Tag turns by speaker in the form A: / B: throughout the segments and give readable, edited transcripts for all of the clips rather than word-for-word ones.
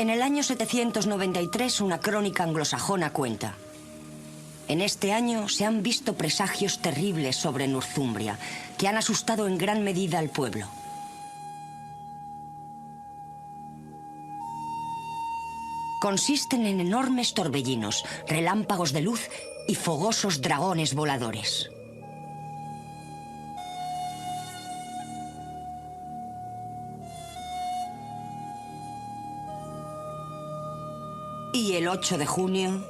A: En el año 793, una crónica anglosajona cuenta: en este año se han visto presagios terribles sobre Northumbria, que han asustado en gran medida al pueblo. Consisten en enormes torbellinos, relámpagos de luz y fogosos dragones voladores. Y el 8 de junio,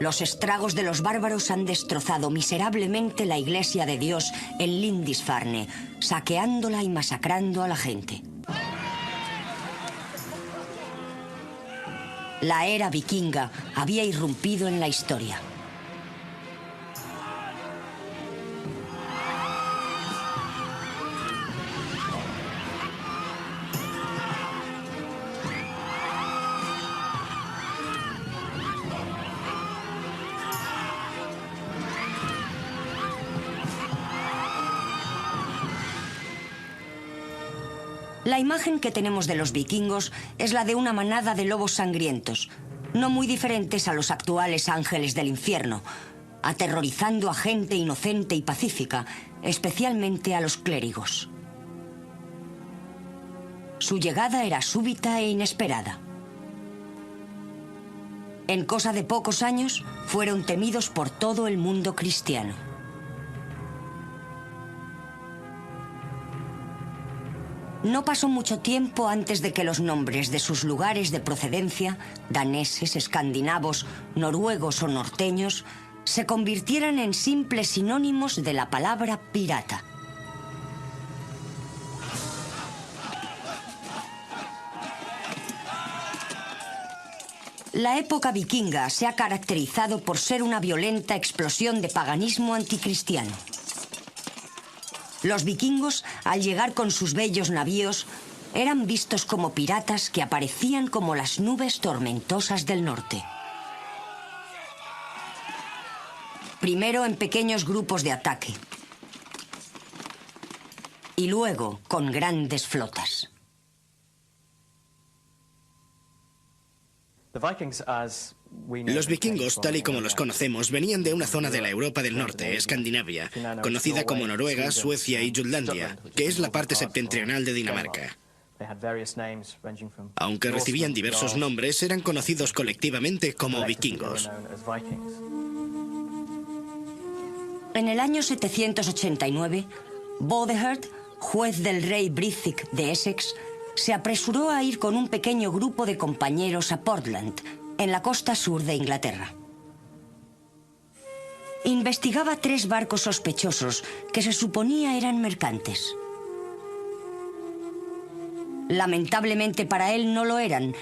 A: los estragos de los bárbaros han destrozado miserablemente la iglesia de Dios en Lindisfarne, saqueándola y masacrando a la gente. La era vikinga había irrumpido en la historia. La imagen que tenemos de los vikingos es la de una manada de lobos sangrientos, no muy diferentes a los actuales ángeles del infierno, aterrorizando a gente inocente y pacífica, especialmente a los clérigos. Su llegada era súbita e inesperada. En cosa de pocos años, fueron temidos por todo el mundo cristiano. No pasó mucho tiempo antes de que los nombres de sus lugares de procedencia, daneses, escandinavos, noruegos o norteños, se convirtieran en simples sinónimos de la palabra pirata. La época vikinga se ha caracterizado por ser una violenta explosión de paganismo anticristiano. Los vikingos, al llegar con sus bellos navíos, eran vistos como piratas que aparecían como las nubes tormentosas del norte. Primero en pequeños grupos de ataque y luego con grandes flotas.
B: Los vikingos, tal y como los conocemos, venían de una zona de la Europa del Norte, Escandinavia, conocida como Noruega, Suecia y Jutlandia, que es la parte septentrional de Dinamarca. Aunque recibían diversos nombres, eran conocidos colectivamente como vikingos.
A: En el año 789, Bothehard, juez del rey Brythig de Essex, se apresuró a ir con un pequeño grupo de compañeros a Portland, en la costa sur de Inglaterra. Investigaba 3 barcos sospechosos que se suponía eran mercantes. Lamentablemente para él no lo eran,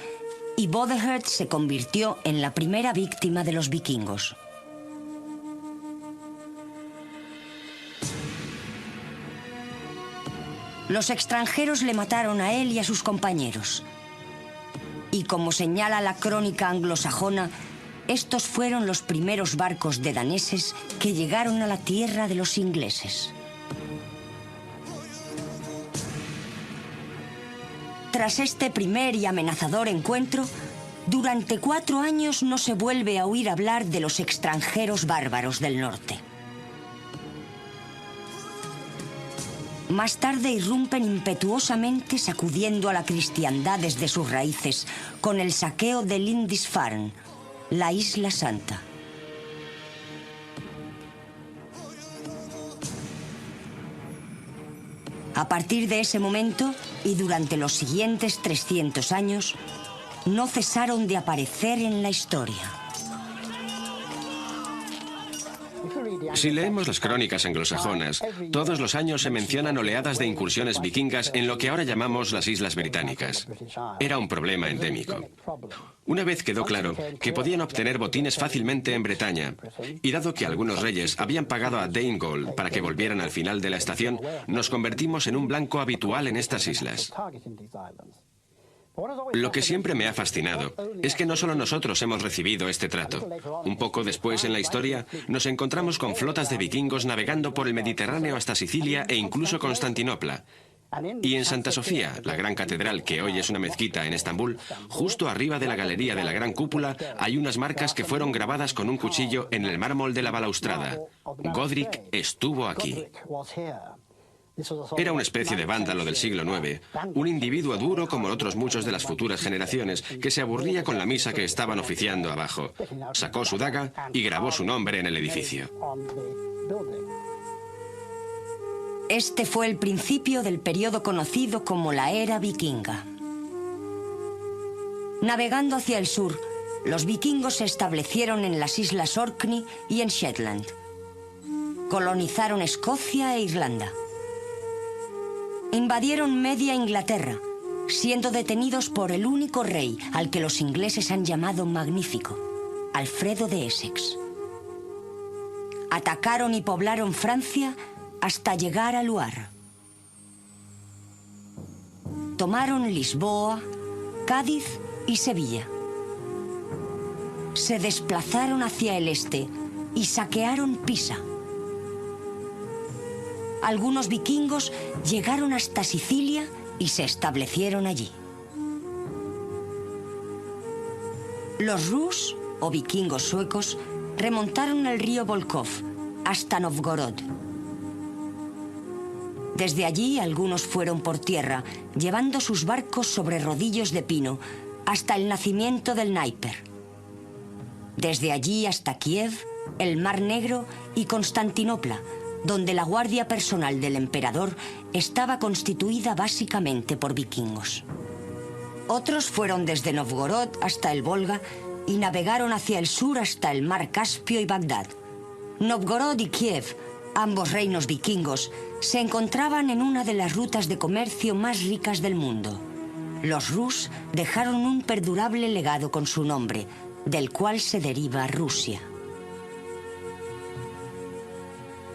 A: y Bothehard se convirtió en la primera víctima de los vikingos. Los extranjeros le mataron a él y a sus compañeros. Y como señala la crónica anglosajona, estos fueron los primeros barcos de daneses que llegaron a la tierra de los ingleses. Tras este primer y amenazador encuentro, durante 4 años no se vuelve a oír hablar de los extranjeros bárbaros del norte. Más tarde irrumpen impetuosamente, sacudiendo a la cristiandad desde sus raíces con el saqueo de Lindisfarne, la Isla Santa. A partir de ese momento y durante los siguientes 300 años, no cesaron de aparecer en la historia.
C: Si leemos las crónicas anglosajonas, todos los años se mencionan oleadas de incursiones vikingas en lo que ahora llamamos las Islas Británicas. Era un problema endémico. Una vez quedó claro que podían obtener botines fácilmente en Bretaña, y dado que algunos reyes habían pagado a Danegall para que volvieran al final de la estación, nos convertimos en un blanco habitual en estas islas. Lo que siempre me ha fascinado es que no solo nosotros hemos recibido este trato. Un poco después en la historia nos encontramos con flotas de vikingos navegando por el Mediterráneo hasta Sicilia e incluso Constantinopla. Y en Santa Sofía, la gran catedral que hoy es una mezquita en Estambul, justo arriba de la galería de la gran cúpula hay unas marcas que fueron grabadas con un cuchillo en el mármol de la balaustrada. Godric estuvo aquí. Era una especie de vándalo del siglo IX, un individuo duro como otros muchos de las futuras generaciones, que se aburría con la misa que estaban oficiando abajo. Sacó su daga y grabó su nombre en el edificio.
A: Este fue el principio del periodo conocido como la era vikinga. Navegando hacia el sur, los vikingos se establecieron en las islas Orkney y en Shetland. Colonizaron Escocia e Irlanda. Invadieron media Inglaterra, siendo detenidos por el único rey al que los ingleses han llamado Magnífico, Alfredo de Essex. Atacaron y poblaron Francia hasta llegar a Loire. Tomaron Lisboa, Cádiz y Sevilla. Se desplazaron hacia el este y saquearon Pisa. Algunos vikingos llegaron hasta Sicilia y se establecieron allí. Los Rus, o vikingos suecos, remontaron el río Volkhov hasta Novgorod. Desde allí algunos fueron por tierra, llevando sus barcos sobre rodillos de pino, hasta el nacimiento del Dnieper. Desde allí hasta Kiev, el Mar Negro y Constantinopla, donde la guardia personal del emperador estaba constituida básicamente por vikingos. Otros fueron desde Novgorod hasta el Volga y navegaron hacia el sur hasta el Mar Caspio y Bagdad. Novgorod y Kiev, ambos reinos vikingos, se encontraban en una de las rutas de comercio más ricas del mundo. Los Rus dejaron un perdurable legado con su nombre, del cual se deriva Rusia.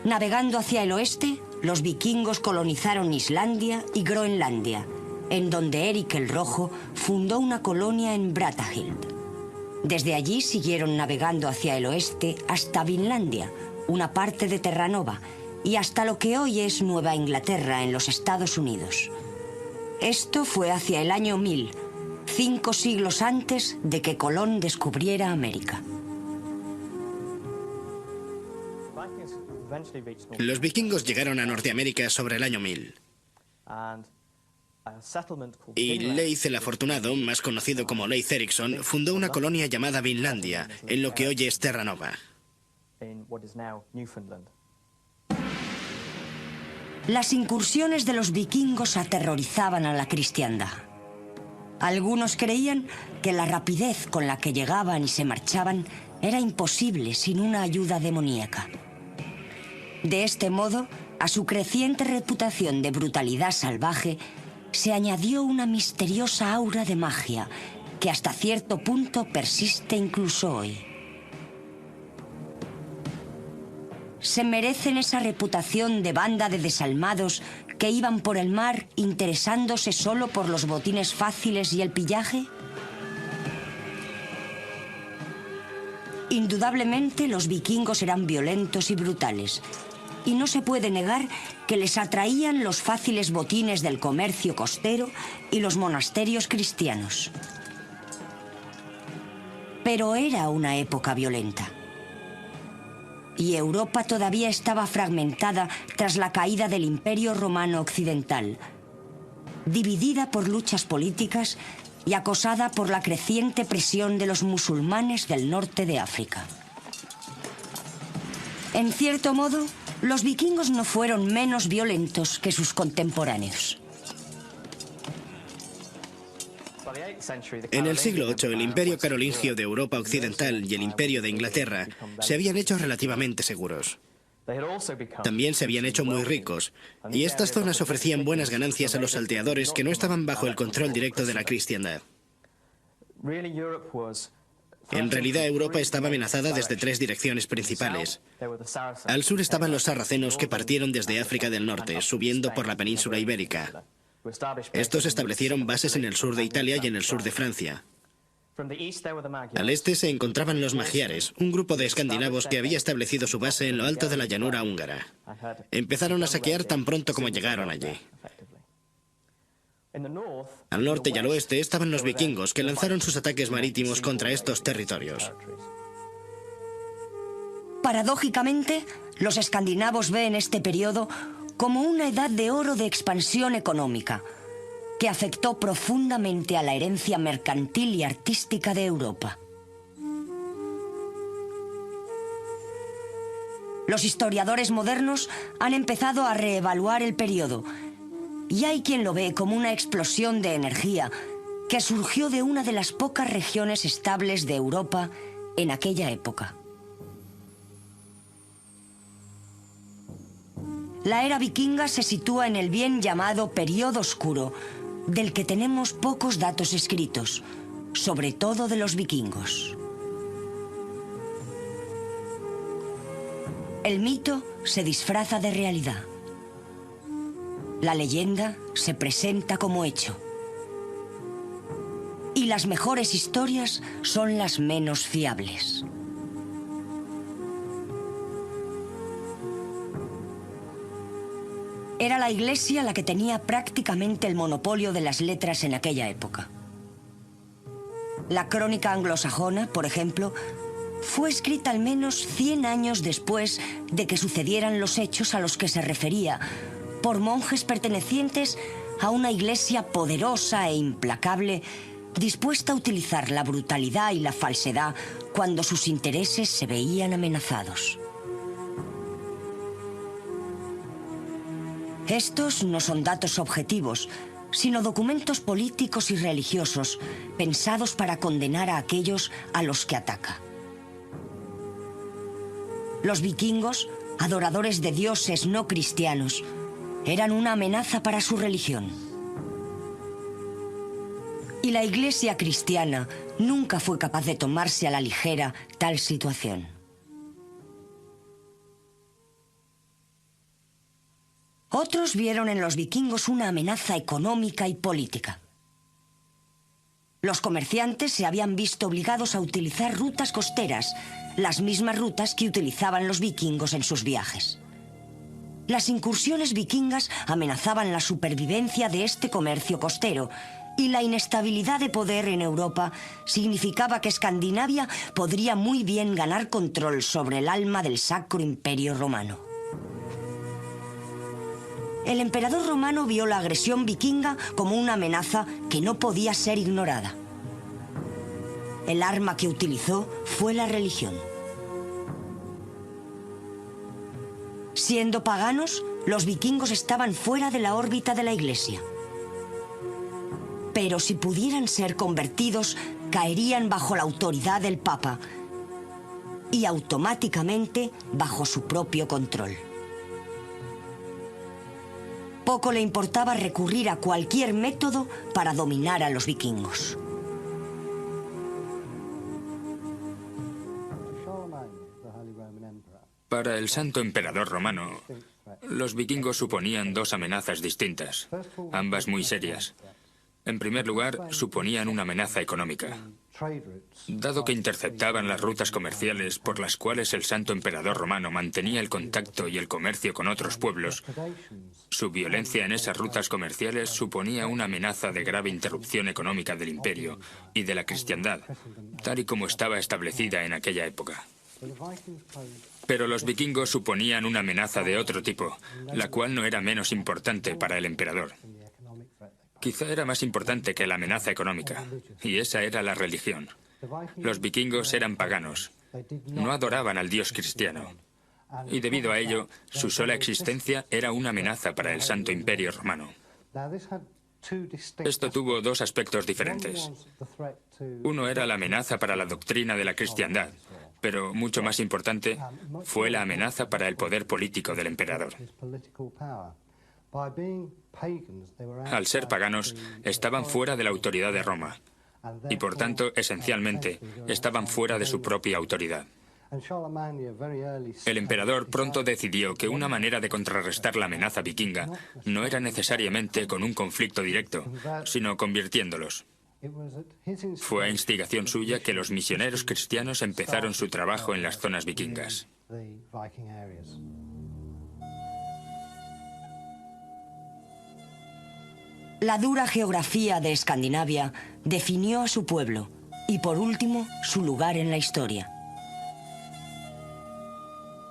A: Navegando hacia el oeste, los vikingos colonizaron Islandia y Groenlandia, en donde Eric el Rojo fundó una colonia en Brattahlid. Desde allí siguieron navegando hacia el oeste hasta Vinlandia, una parte de Terranova, y hasta lo que hoy es Nueva Inglaterra en los Estados Unidos. Esto fue hacia el año 1000, 5 siglos antes de que Colón descubriera América.
B: Los vikingos llegaron a Norteamérica sobre el año 1000. Y Leif el Afortunado, más conocido como Leif Erikson, fundó una colonia llamada Vinlandia, en lo que hoy es Terranova.
A: Las incursiones de los vikingos aterrorizaban a la cristiandad. Algunos creían que la rapidez con la que llegaban y se marchaban era imposible sin una ayuda demoníaca. De este modo, a su creciente reputación de brutalidad salvaje, se añadió una misteriosa aura de magia que hasta cierto punto persiste incluso hoy. ¿Se merecen esa reputación de banda de desalmados que iban por el mar interesándose solo por los botines fáciles y el pillaje? Indudablemente los vikingos eran violentos y brutales, y no se puede negar que les atraían los fáciles botines del comercio costero y los monasterios cristianos. Pero era una época violenta. Y Europa todavía estaba fragmentada tras la caída del Imperio Romano Occidental, dividida por luchas políticas y acosada por la creciente presión de los musulmanes del norte de África. En cierto modo, los vikingos no fueron menos violentos que sus contemporáneos.
B: En el siglo VIII, el Imperio Carolingio de Europa Occidental y el Imperio de Inglaterra se habían hecho relativamente seguros. También se habían hecho muy ricos, y estas zonas ofrecían buenas ganancias a los salteadores que no estaban bajo el control directo de la cristiandad. En realidad, Europa estaba amenazada desde 3 direcciones principales. Al sur estaban los sarracenos que partieron desde África del Norte, subiendo por la península ibérica. Estos establecieron bases en el sur de Italia y en el sur de Francia. Al este se encontraban los magiares, un grupo de escandinavos que había establecido su base en lo alto de la llanura húngara. Empezaron a saquear tan pronto como llegaron allí. Al norte y al oeste estaban los vikingos, que lanzaron sus ataques marítimos contra estos territorios.
A: Paradójicamente, los escandinavos ven este periodo como una edad de oro de expansión económica, que afectó profundamente a la herencia mercantil y artística de Europa. Los historiadores modernos han empezado a reevaluar el periodo, y hay quien lo ve como una explosión de energía que surgió de una de las pocas regiones estables de Europa en aquella época. La era vikinga se sitúa en el bien llamado Período Oscuro, del que tenemos pocos datos escritos, sobre todo de los vikingos. El mito se disfraza de realidad. La leyenda se presenta como hecho. Y las mejores historias son las menos fiables. Era la Iglesia la que tenía prácticamente el monopolio de las letras en aquella época. La crónica anglosajona, por ejemplo, fue escrita al menos 100 años después de que sucedieran los hechos a los que se refería, por monjes pertenecientes a una iglesia poderosa e implacable, dispuesta a utilizar la brutalidad y la falsedad cuando sus intereses se veían amenazados. Estos no son datos objetivos, sino documentos políticos y religiosos pensados para condenar a aquellos a los que ataca. Los vikingos, adoradores de dioses no cristianos, eran una amenaza para su religión. Y la Iglesia cristiana nunca fue capaz de tomarse a la ligera tal situación. Otros vieron en los vikingos una amenaza económica y política. Los comerciantes se habían visto obligados a utilizar rutas costeras, las mismas rutas que utilizaban los vikingos en sus viajes. Las incursiones vikingas amenazaban la supervivencia de este comercio costero, y la inestabilidad de poder en Europa significaba que Escandinavia podría muy bien ganar control sobre el alma del Sacro Imperio Romano. El emperador romano vio la agresión vikinga como una amenaza que no podía ser ignorada. El arma que utilizó fue la religión. Siendo paganos, los vikingos estaban fuera de la órbita de la Iglesia. Pero si pudieran ser convertidos, caerían bajo la autoridad del Papa y automáticamente bajo su propio control. Poco le importaba recurrir a cualquier método para dominar a los vikingos.
D: Para el Santo Emperador Romano, los vikingos suponían dos amenazas distintas, ambas muy serias. En primer lugar, suponían una amenaza económica. Dado que interceptaban las rutas comerciales por las cuales el Santo Emperador Romano mantenía el contacto y el comercio con otros pueblos, su violencia en esas rutas comerciales suponía una amenaza de grave interrupción económica del imperio y de la cristiandad, tal y como estaba establecida en aquella época. Pero los vikingos suponían una amenaza de otro tipo, la cual no era menos importante para el emperador. Quizá era más importante que la amenaza económica, y esa era la religión. Los vikingos eran paganos, no adoraban al dios cristiano, y debido a ello, su sola existencia era una amenaza para el Santo Imperio Romano. Esto tuvo dos aspectos diferentes. Uno era la amenaza para la doctrina de la cristiandad, pero mucho más importante fue la amenaza para el poder político del emperador. Al ser paganos, estaban fuera de la autoridad de Roma y, por tanto, esencialmente, estaban fuera de su propia autoridad. El emperador pronto decidió que una manera de contrarrestar la amenaza vikinga no era necesariamente con un conflicto directo, sino convirtiéndolos. Fue a instigación suya que los misioneros cristianos empezaron su trabajo en las zonas vikingas.
A: La dura geografía de Escandinavia definió a su pueblo y, por último, su lugar en la historia.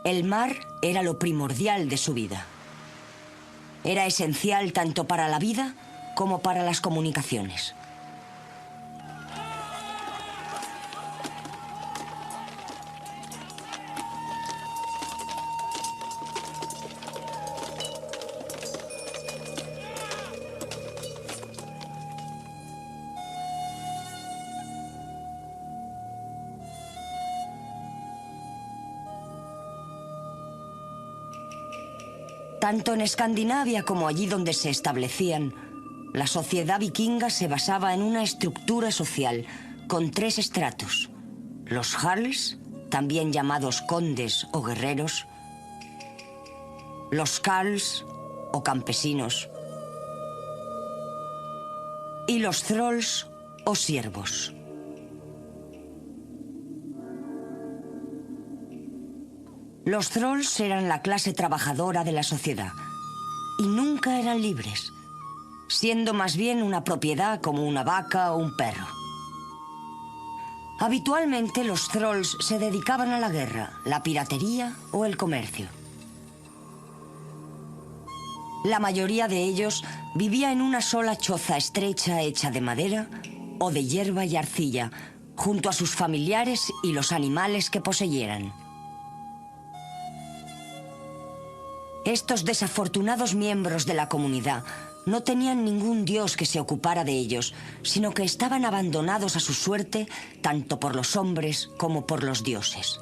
A: El mar era lo primordial de su vida. Era esencial tanto para la vida como para las comunicaciones. Tanto en Escandinavia como allí donde se establecían, la sociedad vikinga se basaba en una estructura social con 3 estratos: los jarls, también llamados condes o guerreros; los carls o campesinos; y los thralls o siervos. Los thralls eran la clase trabajadora de la sociedad y nunca eran libres, siendo más bien una propiedad como una vaca o un perro. Habitualmente los thralls se dedicaban a la guerra, la piratería o el comercio. La mayoría de ellos vivía en una sola choza estrecha hecha de madera o de hierba y arcilla, junto a sus familiares y los animales que poseyeran. Estos desafortunados miembros de la comunidad no tenían ningún dios que se ocupara de ellos, sino que estaban abandonados a su suerte tanto por los hombres como por los dioses.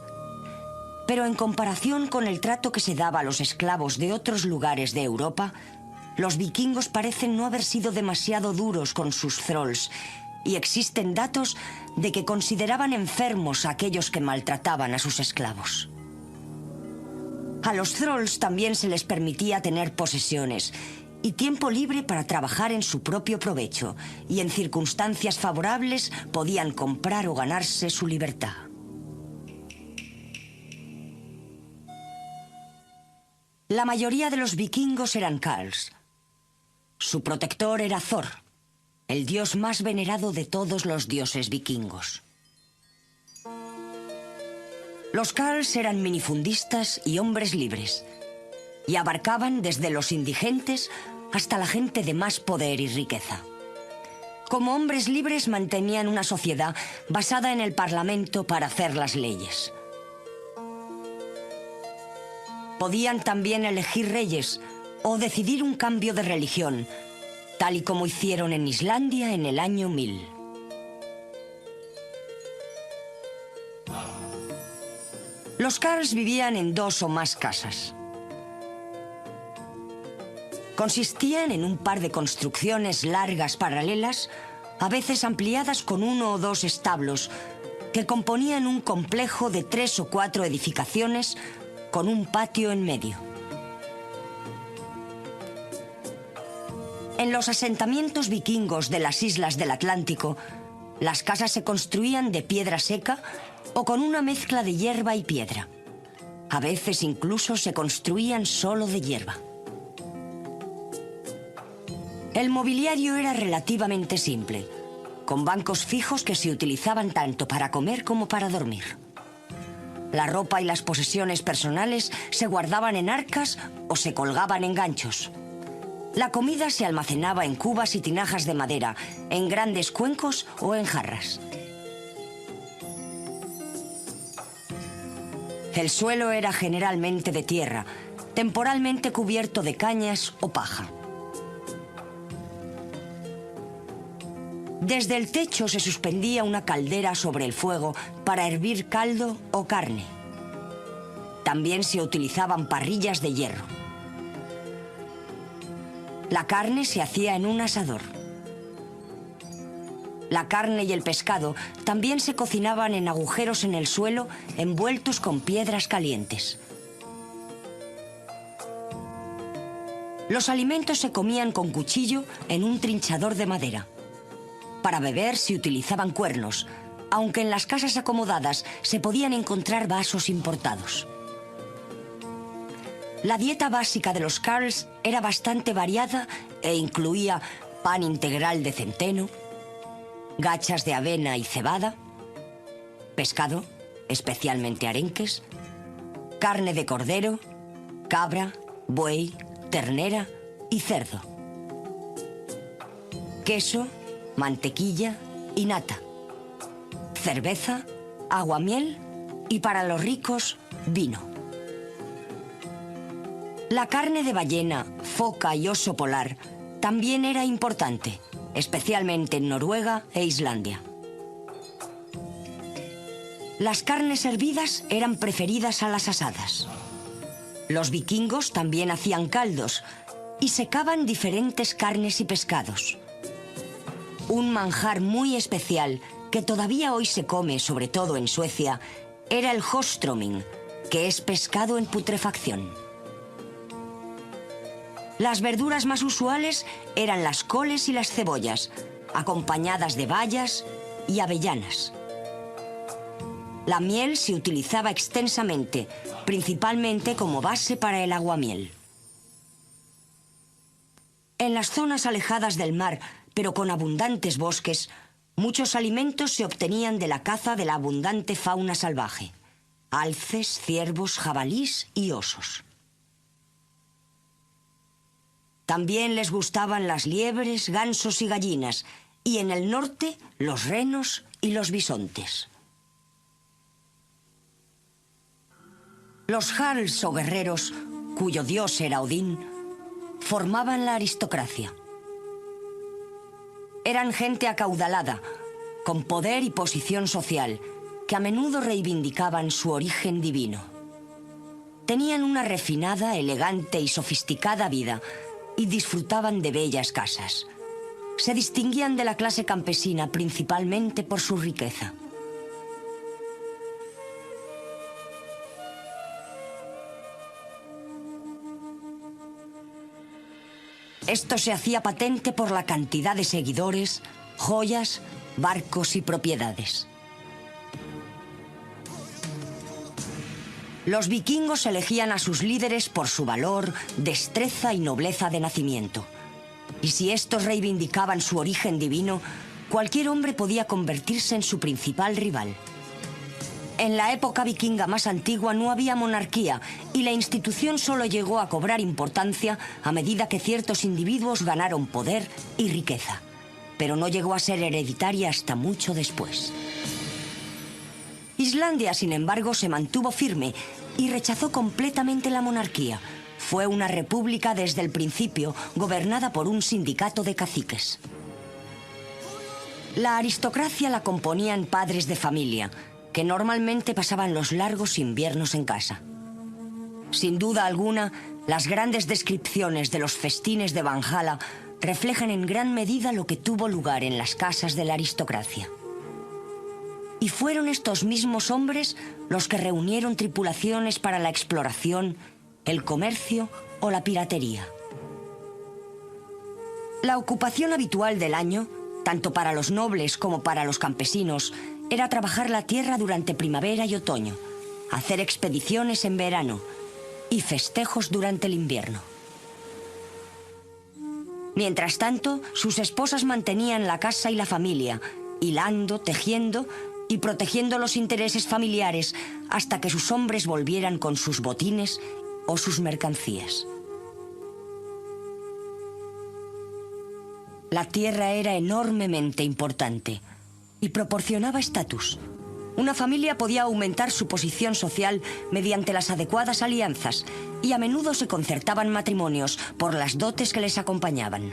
A: Pero en comparación con el trato que se daba a los esclavos de otros lugares de Europa, los vikingos parecen no haber sido demasiado duros con sus thralls, y existen datos de que consideraban enfermos a aquellos que maltrataban a sus esclavos. A los thralls también se les permitía tener posesiones y tiempo libre para trabajar en su propio provecho, y en circunstancias favorables podían comprar o ganarse su libertad. La mayoría de los vikingos eran carls. Su protector era Thor, el dios más venerado de todos los dioses vikingos. Los carls eran minifundistas y hombres libres, y abarcaban desde los indigentes hasta la gente de más poder y riqueza. Como hombres libres mantenían una sociedad basada en el parlamento para hacer las leyes. Podían también elegir reyes o decidir un cambio de religión, tal y como hicieron en Islandia en el año 1000. Los carls vivían en 2 o más casas. Consistían en un par de construcciones largas paralelas, a veces ampliadas con 1 o 2 establos, que componían un complejo de 3 o 4 edificaciones con un patio en medio. En los asentamientos vikingos de las islas del Atlántico, las casas se construían de piedra seca o con una mezcla de hierba y piedra. A veces incluso se construían solo de hierba. El mobiliario era relativamente simple, con bancos fijos que se utilizaban tanto para comer como para dormir. La ropa y las posesiones personales se guardaban en arcas o se colgaban en ganchos. La comida se almacenaba en cubas y tinajas de madera, en grandes cuencos o en jarras. El suelo era generalmente de tierra, temporalmente cubierto de cañas o paja. Desde el techo se suspendía una caldera sobre el fuego para hervir caldo o carne. También se utilizaban parrillas de hierro. La carne se hacía en un asador. La carne y el pescado también se cocinaban en agujeros en el suelo envueltos con piedras calientes. Los alimentos se comían con cuchillo en un trinchador de madera. Para beber se utilizaban cuernos, aunque en las casas acomodadas se podían encontrar vasos importados. La dieta básica de los carls era bastante variada e incluía pan integral de centeno, gachas de avena y cebada, pescado, especialmente arenques, carne de cordero, cabra, buey, ternera y cerdo, queso, mantequilla y nata, cerveza, aguamiel y, para los ricos, vino. La carne de ballena, foca y oso polar también era importante, especialmente en Noruega e Islandia. Las carnes hervidas eran preferidas a las asadas. Los vikingos también hacían caldos y secaban diferentes carnes y pescados. Un manjar muy especial que todavía hoy se come, sobre todo en Suecia, era el håströmming, que es pescado en putrefacción. Las verduras más usuales eran las coles y las cebollas, acompañadas de bayas y avellanas. La miel se utilizaba extensamente, principalmente como base para el aguamiel. En las zonas alejadas del mar, pero con abundantes bosques, muchos alimentos se obtenían de la caza de la abundante fauna salvaje: alces, ciervos, jabalís y osos. También les gustaban las liebres, gansos y gallinas, y en el norte los renos y los bisontes. Los jarls o guerreros, cuyo dios era Odín, formaban la aristocracia. Eran gente acaudalada, con poder y posición social, que a menudo reivindicaban su origen divino. Tenían una refinada, elegante y sofisticada vida y disfrutaban de bellas casas. Se distinguían de la clase campesina principalmente por su riqueza. Esto se hacía patente por la cantidad de seguidores, joyas, barcos y propiedades. Los vikingos elegían a sus líderes por su valor, destreza y nobleza de nacimiento. Y si estos reivindicaban su origen divino, cualquier hombre podía convertirse en su principal rival. En la época vikinga más antigua no había monarquía y la institución solo llegó a cobrar importancia a medida que ciertos individuos ganaron poder y riqueza, pero no llegó a ser hereditaria hasta mucho después. Islandia, sin embargo, se mantuvo firme y rechazó completamente la monarquía. Fue una república desde el principio, gobernada por un sindicato de caciques. La aristocracia la componían padres de familia, que normalmente pasaban los largos inviernos en casa. Sin duda alguna, las grandes descripciones de los festines de Valhalla reflejan en gran medida lo que tuvo lugar en las casas de la aristocracia. Y fueron estos mismos hombres los que reunieron tripulaciones para la exploración, el comercio o la piratería. La ocupación habitual del año, tanto para los nobles como para los campesinos, era trabajar la tierra durante primavera y otoño, hacer expediciones en verano y festejos durante el invierno. Mientras tanto, sus esposas mantenían la casa y la familia, hilando, tejiendo y protegiendo los intereses familiares hasta que sus hombres volvieran con sus botines o sus mercancías. La tierra era enormemente importante y proporcionaba estatus. Una familia podía aumentar su posición social mediante las adecuadas alianzas y a menudo se concertaban matrimonios por las dotes que les acompañaban.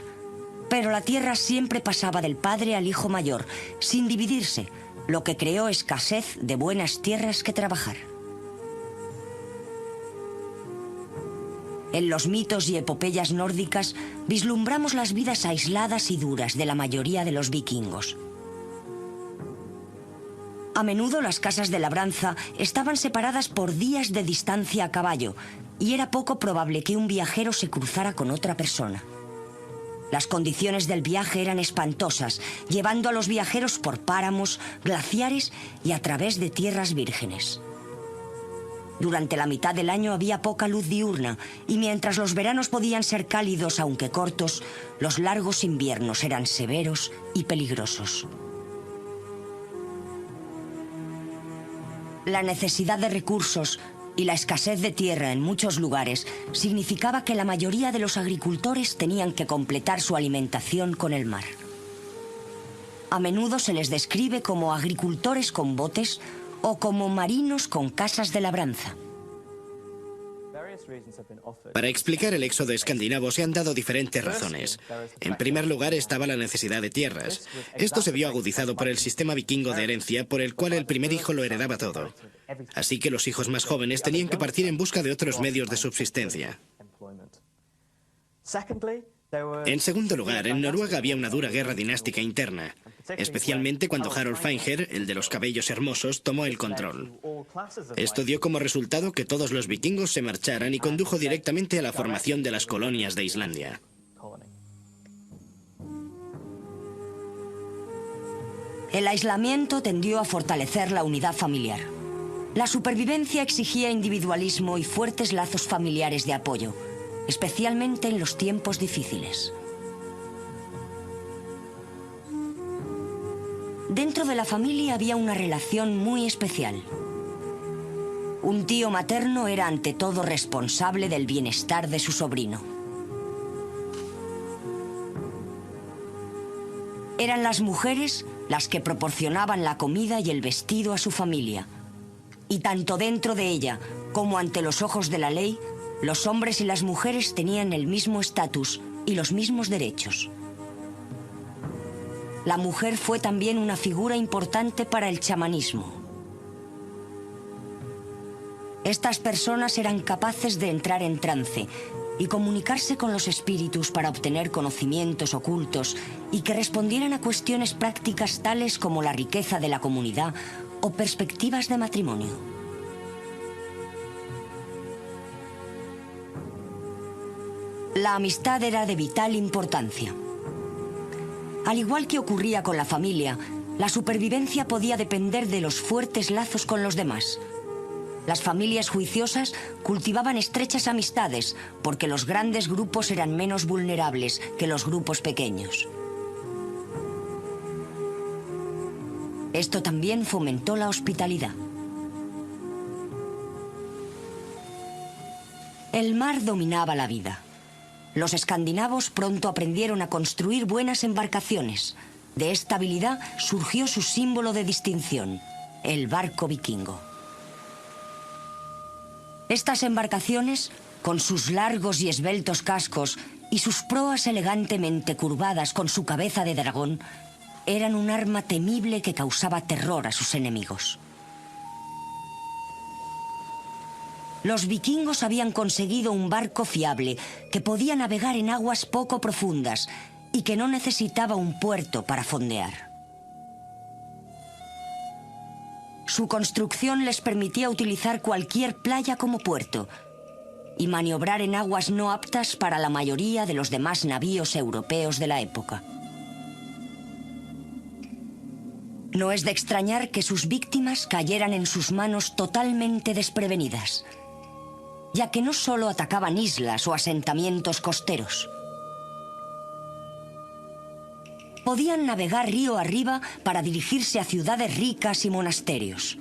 A: Pero la tierra siempre pasaba del padre al hijo mayor, sin dividirse, lo que creó escasez de buenas tierras que trabajar. En los mitos y epopeyas nórdicas vislumbramos las vidas aisladas y duras de la mayoría de los vikingos. A menudo las casas de labranza estaban separadas por días de distancia a caballo y era poco probable que un viajero se cruzara con otra persona. Las condiciones del viaje eran espantosas, llevando a los viajeros por páramos, glaciares y a través de tierras vírgenes. Durante la mitad del año había poca luz diurna, y mientras los veranos podían ser cálidos aunque cortos, los largos inviernos eran severos y peligrosos. La necesidad de recursos y la escasez de tierra en muchos lugares significaba que la mayoría de los agricultores tenían que completar su alimentación con el mar. A menudo se les describe como agricultores con botes o como marinos con casas de labranza.
B: Para explicar el éxodo escandinavo se han dado diferentes razones. En primer lugar estaba la necesidad de tierras. Esto se vio agudizado por el sistema vikingo de herencia, por el cual el primer hijo lo heredaba todo. Así que los hijos más jóvenes tenían que partir en busca de otros medios de subsistencia. En segundo lugar, en Noruega había una dura guerra dinástica interna, especialmente cuando Harald Feinherr, el de los cabellos hermosos, tomó el control. Esto dio como resultado que todos los vikingos se marcharan y condujo directamente a la formación de las colonias de Islandia.
A: El aislamiento tendió a fortalecer la unidad familiar. La supervivencia exigía individualismo y fuertes lazos familiares de apoyo, especialmente en los tiempos difíciles. Dentro de la familia había una relación muy especial. Un tío materno era ante todo responsable del bienestar de su sobrino. Eran las mujeres las que proporcionaban la comida y el vestido a su familia. Y tanto dentro de ella como ante los ojos de la ley, los hombres y las mujeres tenían el mismo estatus y los mismos derechos. La mujer fue también una figura importante para el chamanismo. Estas personas eran capaces de entrar en trance y comunicarse con los espíritus para obtener conocimientos ocultos y que respondieran a cuestiones prácticas tales como la riqueza de la comunidad o perspectivas de matrimonio. La amistad era de vital importancia. Al igual que ocurría con la familia, la supervivencia podía depender de los fuertes lazos con los demás. Las familias juiciosas cultivaban estrechas amistades porque los grandes grupos eran menos vulnerables que los grupos pequeños. Esto también fomentó la hospitalidad. El mar dominaba la vida. Los escandinavos pronto aprendieron a construir buenas embarcaciones. De esta habilidad surgió su símbolo de distinción, el barco vikingo. Estas embarcaciones, con sus largos y esbeltos cascos y sus proas elegantemente curvadas con su cabeza de dragón, eran un arma temible que causaba terror a sus enemigos. Los vikingos habían conseguido un barco fiable que podía navegar en aguas poco profundas y que no necesitaba un puerto para fondear. Su construcción les permitía utilizar cualquier playa como puerto y maniobrar en aguas no aptas para la mayoría de los demás navíos europeos de la época. No es de extrañar que sus víctimas cayeran en sus manos totalmente desprevenidas, ya que no solo atacaban islas o asentamientos costeros. Podían navegar río arriba para dirigirse a ciudades ricas y monasterios.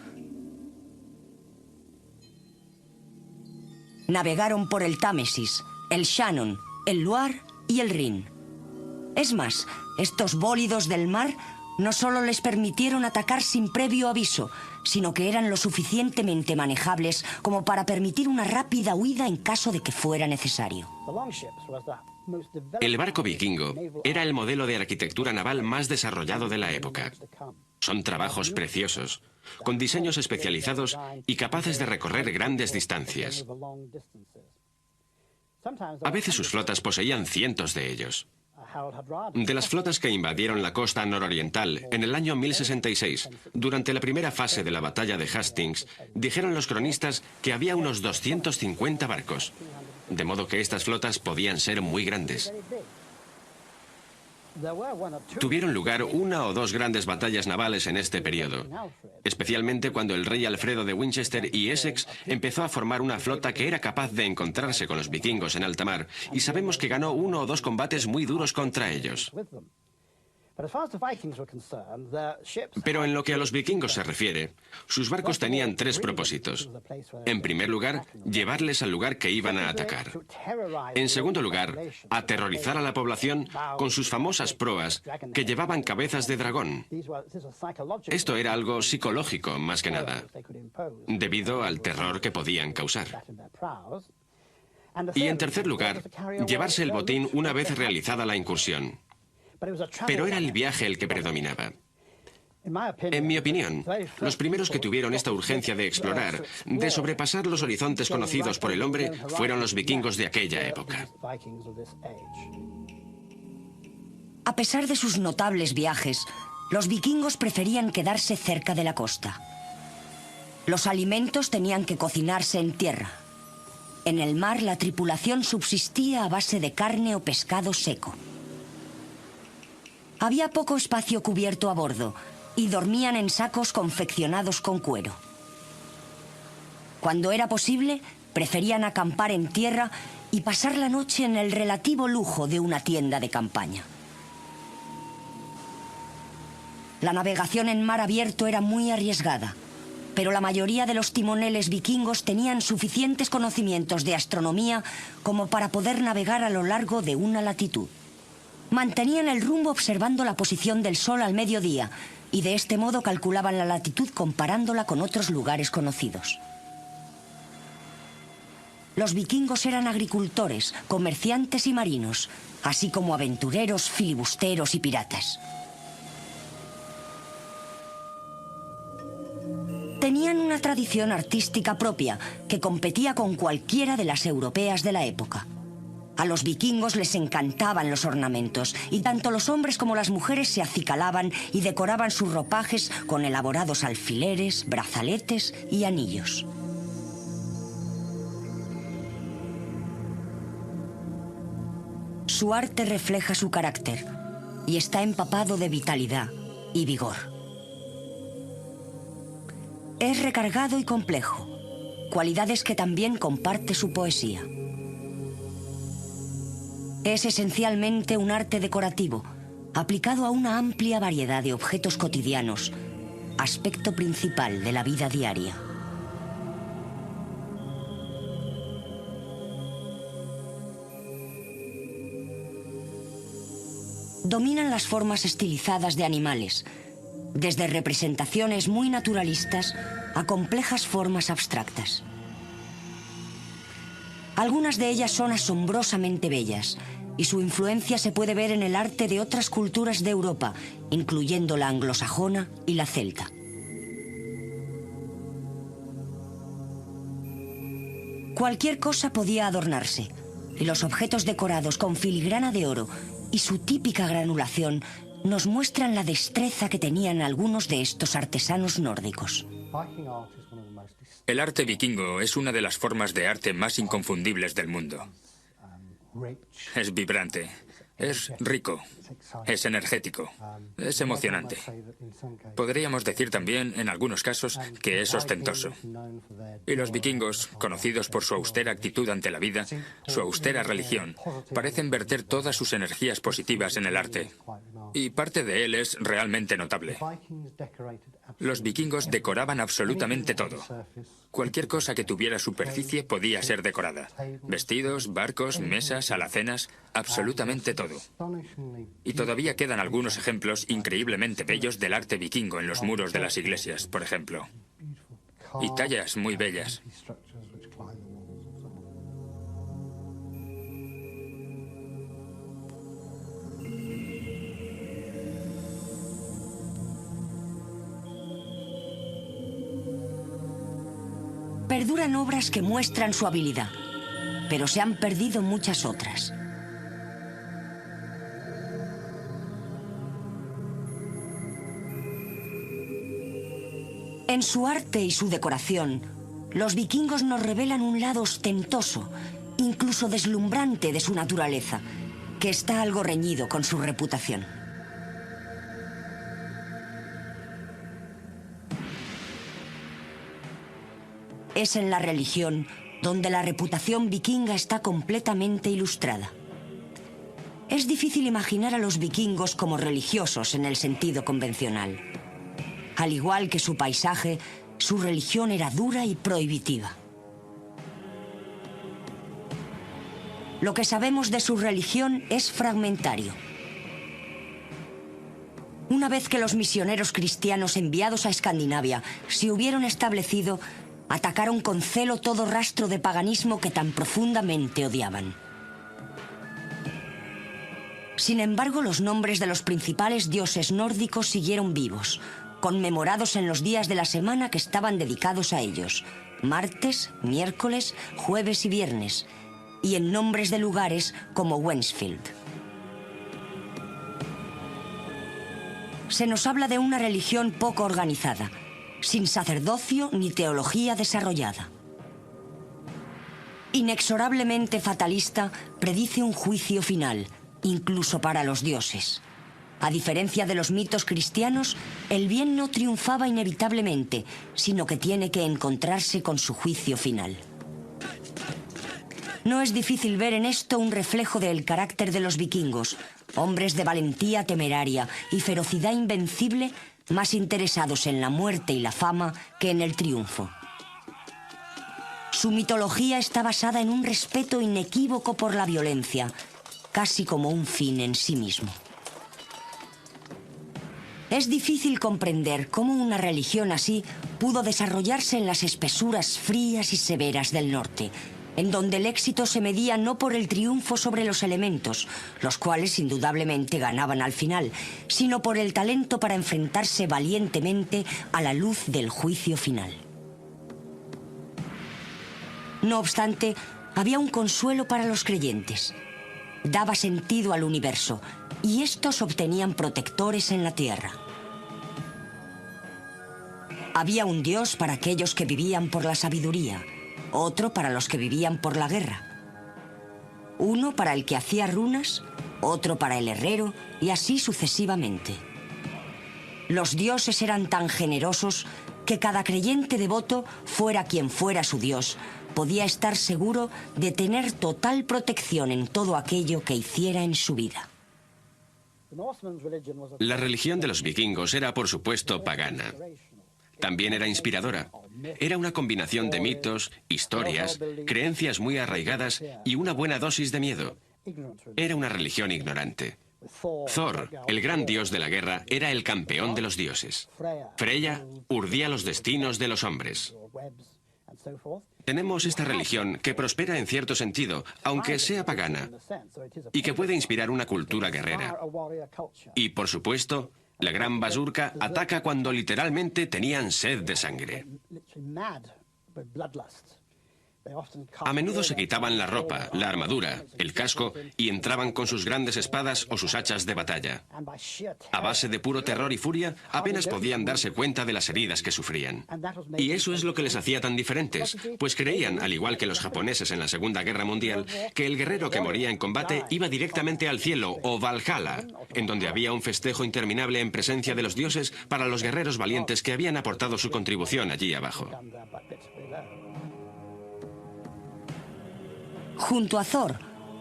A: Navegaron por el Támesis, el Shannon, el Loire y el Rin. Es más, estos bólidos del mar no solo les permitieron atacar sin previo aviso, sino que eran lo suficientemente manejables como para permitir una rápida huida en caso de que fuera necesario.
C: El barco vikingo era el modelo de arquitectura naval más desarrollado de la época. Son trabajos preciosos, con diseños especializados y capaces de recorrer grandes distancias. A veces sus flotas poseían cientos de ellos. De las flotas que invadieron la costa nororiental en el año 1066, durante la primera fase de la batalla de Hastings, dijeron los cronistas que había unos 250 barcos, de modo que estas flotas podían ser muy grandes. Tuvieron lugar una o dos grandes batallas navales en este periodo, especialmente cuando el rey Alfredo de Winchester y Essex empezó a formar una flota que era capaz de encontrarse con los vikingos en alta mar, y sabemos que ganó uno o dos combates muy duros contra ellos. Pero en lo que a los vikingos se refiere, sus barcos tenían tres propósitos. En primer lugar, llevarles al lugar que iban a atacar. En segundo lugar, aterrorizar a la población con sus famosas proas que llevaban cabezas de dragón. Esto era algo psicológico, más que nada, debido al terror que podían causar. Y en tercer lugar, llevarse el botín una vez realizada la incursión. Pero era el viaje el que predominaba. En mi opinión, los primeros que tuvieron esta urgencia de explorar, de sobrepasar los horizontes conocidos por el hombre, fueron los vikingos de aquella época.
A: A pesar de sus notables viajes, los vikingos preferían quedarse cerca de la costa. Los alimentos tenían que cocinarse en tierra. En el mar, la tripulación subsistía a base de carne o pescado seco. Había poco espacio cubierto a bordo y dormían en sacos confeccionados con cuero. Cuando era posible, preferían acampar en tierra y pasar la noche en el relativo lujo de una tienda de campaña. La navegación en mar abierto era muy arriesgada, pero la mayoría de los timoneles vikingos tenían suficientes conocimientos de astronomía como para poder navegar a lo largo de una latitud. Mantenían el rumbo observando la posición del sol al mediodía y de este modo calculaban la latitud comparándola con otros lugares conocidos. Los vikingos eran agricultores, comerciantes y marinos, así como aventureros, filibusteros y piratas. Tenían una tradición artística propia que competía con cualquiera de las europeas de la época. A los vikingos les encantaban los ornamentos y tanto los hombres como las mujeres se acicalaban y decoraban sus ropajes con elaborados alfileres, brazaletes y anillos. Su arte refleja su carácter y está empapado de vitalidad y vigor. Es recargado y complejo, cualidades que también comparte su poesía. Es esencialmente un arte decorativo, aplicado a una amplia variedad de objetos cotidianos, aspecto principal de la vida diaria. Dominan las formas estilizadas de animales, desde representaciones muy naturalistas a complejas formas abstractas. Algunas de ellas son asombrosamente bellas y su influencia se puede ver en el arte de otras culturas de Europa, incluyendo la anglosajona y la celta. Cualquier cosa podía adornarse, y los objetos decorados con filigrana de oro y su típica granulación nos muestran la destreza que tenían algunos de estos artesanos nórdicos.
D: El arte vikingo es una de las formas de arte más inconfundibles del mundo. Es vibrante, es rico, es energético, es emocionante. Podríamos decir también, en algunos casos, que es ostentoso. Y los vikingos, conocidos por su austera actitud ante la vida, su austera religión, parecen verter todas sus energías positivas en el arte. Y parte de él es realmente notable. Los vikingos decoraban absolutamente todo. Cualquier cosa que tuviera superficie podía ser decorada. Vestidos, barcos, mesas, alacenas, absolutamente todo. Y todavía quedan algunos ejemplos increíblemente bellos del arte vikingo en los muros de las iglesias, por ejemplo. Y tallas muy bellas.
A: Perduran obras que muestran su habilidad, pero se han perdido muchas otras. En su arte y su decoración, los vikingos nos revelan un lado ostentoso, incluso deslumbrante de su naturaleza, que está algo reñido con su reputación. Es en la religión donde la reputación vikinga está completamente ilustrada. Es difícil imaginar a los vikingos como religiosos en el sentido convencional. Al igual que su paisaje, su religión era dura y prohibitiva. Lo que sabemos de su religión es fragmentario. Una vez que los misioneros cristianos enviados a Escandinavia se hubieron establecido, atacaron con celo todo rastro de paganismo que tan profundamente odiaban. Sin embargo, los nombres de los principales dioses nórdicos siguieron vivos, conmemorados en los días de la semana que estaban dedicados a ellos: martes, miércoles, jueves y viernes, y en nombres de lugares como Wensfield. Se nos habla de una religión poco organizada, sin sacerdocio ni teología desarrollada. Inexorablemente fatalista, predice un juicio final, incluso para los dioses. A diferencia de los mitos cristianos, el bien no triunfaba inevitablemente, sino que tiene que encontrarse con su juicio final. No es difícil ver en esto un reflejo del carácter de los vikingos, hombres de valentía temeraria y ferocidad invencible, más interesados en la muerte y la fama que en el triunfo. Su mitología está basada en un respeto inequívoco por la violencia, casi como un fin en sí mismo. Es difícil comprender cómo una religión así pudo desarrollarse en las espesuras frías y severas del norte, en donde el éxito se medía no por el triunfo sobre los elementos, los cuales indudablemente ganaban al final, sino por el talento para enfrentarse valientemente a la luz del juicio final. No obstante, había un consuelo para los creyentes. Daba sentido al universo, y estos obtenían protectores en la tierra. Había un dios para aquellos que vivían por la sabiduría, otro para los que vivían por la guerra, uno para el que hacía runas, otro para el herrero, y así sucesivamente. Los dioses eran tan generosos que cada creyente devoto, fuera quien fuera su dios, podía estar seguro de tener total protección en todo aquello que hiciera en su vida.
C: La religión de los vikingos era, por supuesto, pagana. También era inspiradora. Era una combinación de mitos, historias, creencias muy arraigadas y una buena dosis de miedo. Era una religión ignorante. Thor, el gran dios de la guerra, era el campeón de los dioses. Freya urdía los destinos de los hombres. Tenemos esta religión que prospera en cierto sentido, aunque sea pagana, y que puede inspirar una cultura guerrera. Y, por supuesto, la gran Basurka ataca cuando literalmente tenían sed de sangre. A menudo se quitaban la ropa, la armadura, el casco y entraban con sus grandes espadas o sus hachas de batalla. A base de puro terror y furia, apenas podían darse cuenta de las heridas que sufrían. Y eso es lo que les hacía tan diferentes, pues creían, al igual que los japoneses en la Segunda Guerra Mundial, que el guerrero que moría en combate iba directamente al cielo o Valhalla, en donde había un festejo interminable en presencia de los dioses para los guerreros valientes que habían aportado su contribución allí abajo.
A: Junto a Thor,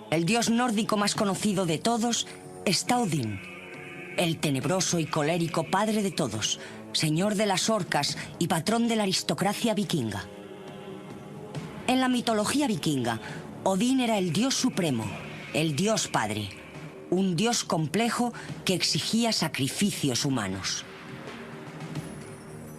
A: el dios nórdico más conocido de todos, está Odín, el tenebroso y colérico padre de todos, señor de las orcas y patrón de la aristocracia vikinga. En la mitología vikinga, Odín era el dios supremo, el dios padre, un dios complejo que exigía sacrificios humanos.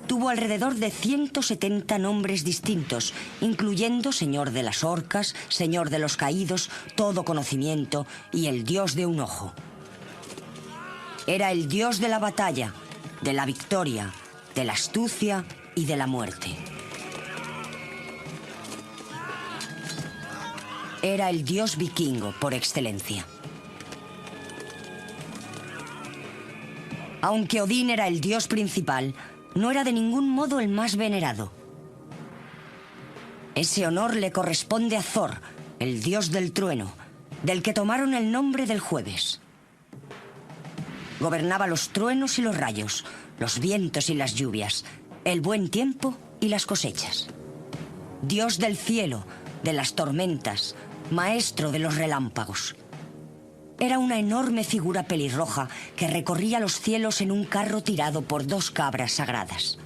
A: Tuvo alrededor de 170 nombres distintos, incluyendo Señor de las Orcas, Señor de los Caídos, Todo Conocimiento y el Dios de un Ojo. Era el dios de la batalla, de la victoria, de la astucia y de la muerte. Era el dios vikingo por excelencia. Aunque Odín era el dios principal, no era de ningún modo el más venerado. Ese honor le corresponde a Thor, el dios del trueno, del que tomaron el nombre del Jueves. Gobernaba los truenos y los rayos, los vientos y las lluvias, el buen tiempo y las cosechas. Dios del cielo, de las tormentas, maestro de los relámpagos. Era una enorme figura pelirroja que recorría los cielos en un carro tirado por 2 cabras sagradas.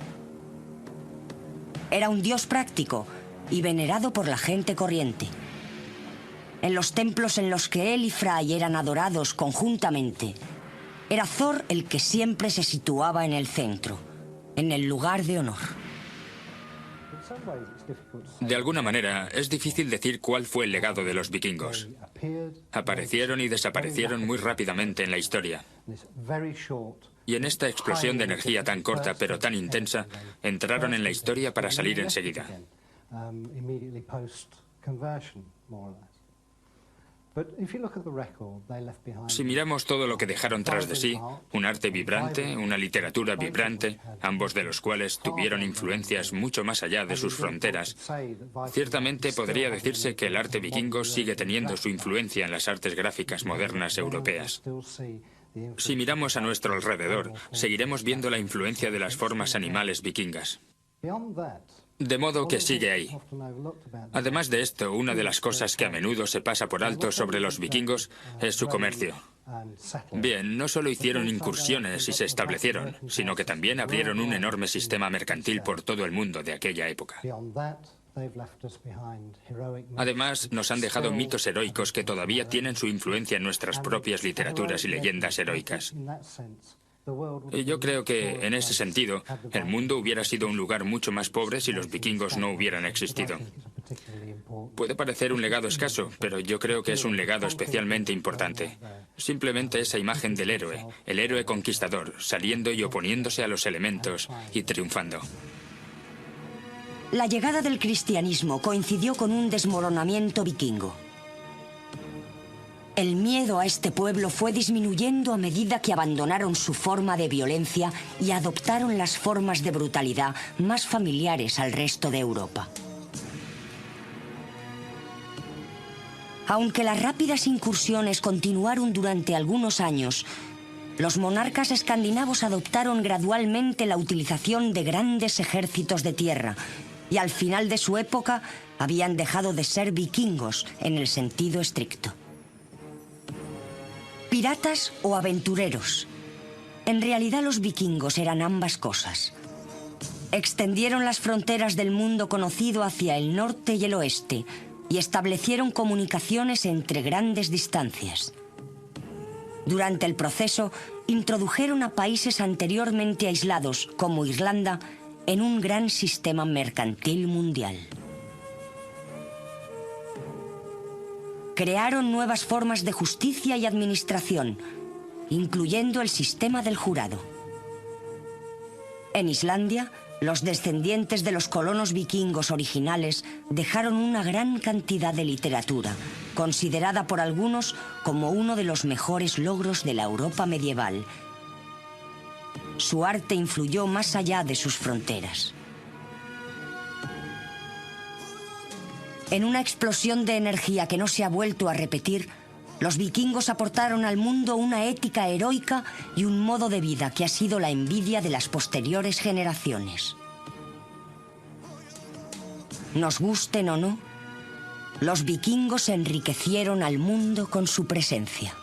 A: Era un dios práctico y venerado por la gente corriente. En los templos en los que él y Fray eran adorados conjuntamente, era Thor el que siempre se situaba en el centro, en el lugar de honor.
D: De alguna manera, es difícil decir cuál fue el legado de los vikingos. Aparecieron y desaparecieron muy rápidamente en la historia. Y en esta explosión de energía tan corta pero tan intensa, entraron en la historia para salir enseguida. Si miramos todo lo que dejaron tras de sí, un arte vibrante, una literatura vibrante, ambos de los cuales tuvieron influencias mucho más allá de sus fronteras, ciertamente podría decirse que el arte vikingo sigue teniendo su influencia en las artes gráficas modernas europeas. Si miramos a nuestro alrededor, seguiremos viendo la influencia de las formas animales vikingas. De modo que sigue ahí. Además de esto, una de las cosas que a menudo se pasa por alto sobre los vikingos es su comercio. Bien, no solo hicieron incursiones y se establecieron, sino que también abrieron un enorme sistema mercantil por todo el mundo de aquella época. Además, nos han dejado mitos heroicos que todavía tienen su influencia en nuestras propias literaturas y leyendas heroicas. Y yo creo que, en ese sentido, el mundo hubiera sido un lugar mucho más pobre si los vikingos no hubieran existido. Puede parecer un legado escaso, pero yo creo que es un legado especialmente importante. Simplemente esa imagen del héroe, el héroe conquistador, saliendo y oponiéndose a los elementos y triunfando.
A: La llegada del cristianismo coincidió con un desmoronamiento vikingo. El miedo a este pueblo fue disminuyendo a medida que abandonaron su forma de violencia y adoptaron las formas de brutalidad más familiares al resto de Europa. Aunque las rápidas incursiones continuaron durante algunos años, los monarcas escandinavos adoptaron gradualmente la utilización de grandes ejércitos de tierra y al final de su época habían dejado de ser vikingos en el sentido estricto. ¿Piratas o aventureros? En realidad los vikingos eran ambas cosas. Extendieron las fronteras del mundo conocido hacia el norte y el oeste y establecieron comunicaciones entre grandes distancias. Durante el proceso, introdujeron a países anteriormente aislados, como Irlanda, en un gran sistema mercantil mundial. Crearon nuevas formas de justicia y administración, incluyendo el sistema del jurado. En Islandia, los descendientes de los colonos vikingos originales dejaron una gran cantidad de literatura, considerada por algunos como uno de los mejores logros de la Europa medieval. Su arte influyó más allá de sus fronteras. En una explosión de energía que no se ha vuelto a repetir, los vikingos aportaron al mundo una ética heroica y un modo de vida que ha sido la envidia de las posteriores generaciones. Nos gusten o no, los vikingos enriquecieron al mundo con su presencia.